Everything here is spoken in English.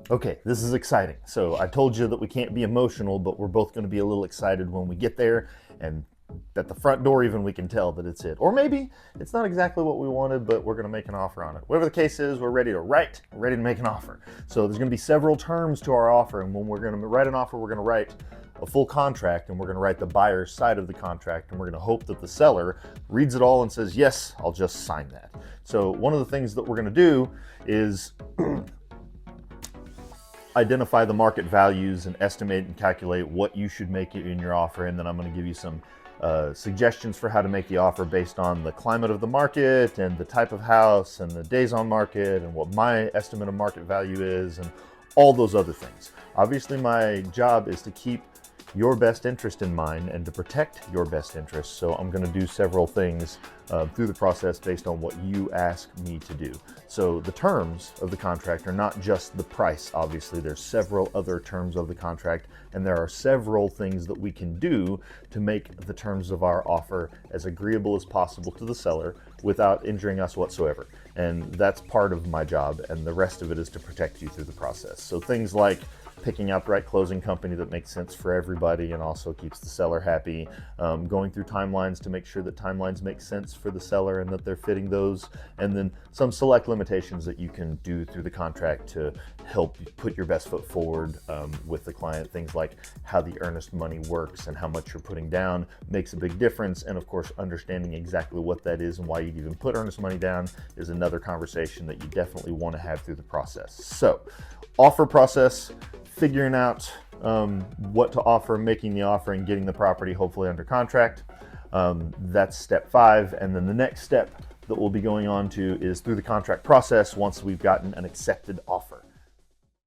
Okay, this is exciting. So I told you that we can't be emotional, but we're both going to be a little excited when we get there, and at the front door even we can tell that it's it. Or maybe it's not exactly what we wanted, but we're going to make an offer on it. Whatever the case is, we're ready to write, we're ready to make an offer. So there's going to be several terms to our offer, and when we're going to write an offer, we're going to write a full contract, and we're going to write the buyer's side of the contract, and we're going to hope that the seller reads it all and says, yes, I'll just sign that. So one of the things that we're going to do is identify the market values and estimate and calculate what you should make it in your offer. And then I'm going to give you some suggestions for how to make the offer based on the climate of the market and the type of house and the days on market and what my estimate of market value is and all those other things. Obviously, my job is to keep your best interest in mind and to protect your best interest. So I'm going to do several things through the process based on what you ask me to do. So the terms of the contract are not just the price. Obviously, there's several other terms of the contract, and there are several things that we can do to make the terms of our offer as agreeable as possible to the seller without injuring us whatsoever. And that's part of my job, and the rest of it is to protect you through the process. So things like picking out the right closing company that makes sense for everybody and also keeps the seller happy, going through timelines to make sure that timelines make sense for the seller and that they're fitting those, and then some select limitations that you can do through the contract to help put your best foot forward with the client. Things like how the earnest money works and how much you're putting down makes a big difference, and of course understanding exactly what that is and why you'd even put earnest money down is another conversation that you definitely want to have through the process. So offer process, figuring out what to offer, making the offer, and getting the property hopefully under contract. That's step 5. And then the next step that we'll be going on to is through the contract process once we've gotten an accepted offer.